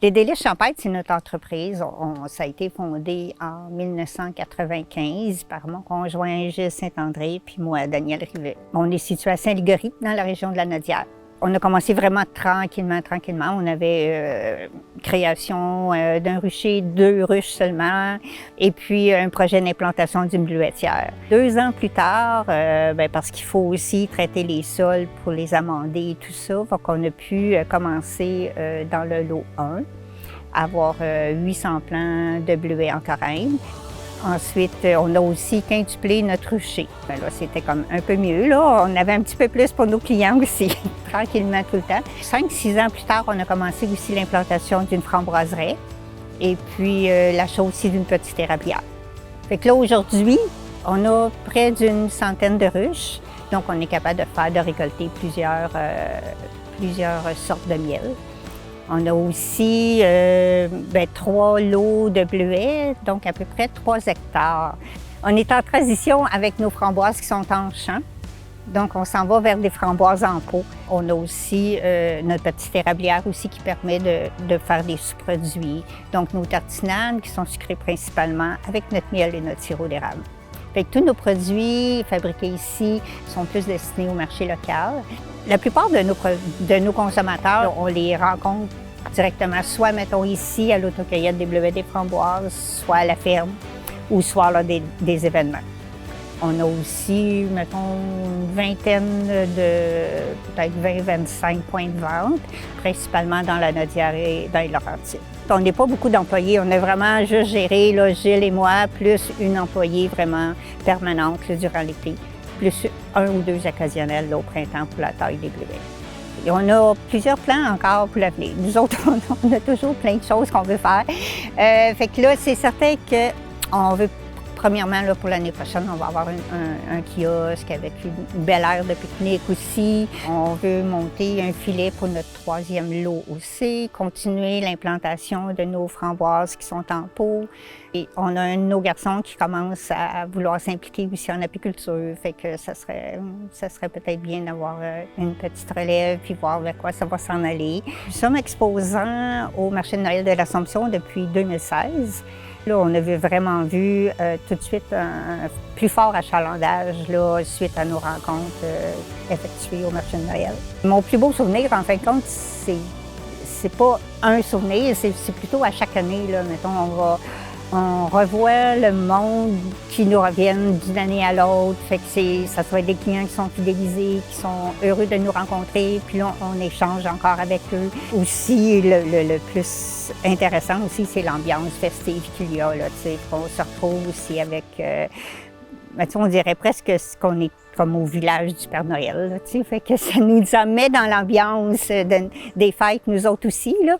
Les Délices Champêtre, c'est notre entreprise. Ça a été fondé en 1995 par mon conjoint Gilles Saint-André puis moi, Danielle Rivet. On est situé à Saint-Légory, dans la région de la Nodière. On a commencé vraiment tranquillement. On avait création d'un rucher, 2 ruches seulement, et puis un projet d'implantation d'une bluetière. 2 ans plus tard, parce qu'il faut aussi traiter les sols pour les amender et tout ça, donc on a pu commencer dans le lot 1, avoir 800 plants de bleuets en carène. Ensuite, on a aussi quintuplé notre rucher. Là, c'était comme un peu mieux. Là, on avait un petit peu plus pour nos clients aussi, tranquillement tout le temps. 5-6 ans plus tard, on a commencé aussi l'implantation d'une framboiseraie et puis l'achat aussi d'une petite érablière. Fait que là, aujourd'hui, on a près d'une centaine de ruches. Donc, on est capable de récolter plusieurs sortes de miel. On a aussi 3 lots de bleuets, donc à peu près 3 hectares. On est en transition avec nos framboises qui sont en champ. Donc, on s'en va vers des framboises en pot. On a aussi notre petite érablière aussi qui permet de faire des sous-produits. Donc, nos tartinades qui sont sucrées principalement avec notre miel et notre sirop d'érable. Fait que tous nos produits fabriqués ici sont plus destinés au marché local. La plupart de nos consommateurs, on les rencontre directement, soit, mettons, ici, à l'autocueillette des bleuets des framboises, soit à la ferme, ou soit là, des événements. On a aussi, mettons, une vingtaine peut-être 20-25 points de vente, principalement dans la Nodière et dans les Laurentides. On n'est pas beaucoup d'employés, on a vraiment juste géré, là, Gilles et moi, plus une employée vraiment permanente là, durant l'été, plus 1 ou 2 occasionnels là, au printemps pour la taille des bleuets. Et on a plusieurs plans encore pour l'avenir. Nous autres, on a toujours plein de choses qu'on veut faire. Fait que là, c'est certain qu'on veut, premièrement, là, pour l'année prochaine, on va avoir un kiosque avec une belle aire de pique-nique aussi. On veut monter un filet pour notre 3e lot aussi, continuer l'implantation de nos framboises qui sont en pot. Et on a un de nos garçons qui commence à vouloir s'impliquer aussi en apiculture, fait que ça serait peut-être bien d'avoir une petite relève puis voir vers quoi ça va s'en aller. Nous sommes exposants au marché de Noël de l'Assomption depuis 2016. Là, on a vraiment vu tout de suite un plus fort achalandage là, suite à nos rencontres effectuées au marché de Noël. Mon plus beau souvenir, en fin de compte, c'est pas un souvenir, c'est plutôt à chaque année. Là, mettons, on revoit le monde qui nous reviennent d'une année à l'autre. Fait que ça soit des clients qui sont fidélisés, qui sont heureux de nous rencontrer, puis là, on échange encore avec eux. Aussi, le plus intéressant aussi, c'est l'ambiance festive qu'il y a, là, tu sais. On se retrouve aussi avec, on dirait presque qu'on est comme au village du Père Noël, là, tu sais. Fait que ça nous met dans l'ambiance des fêtes, nous autres aussi, là.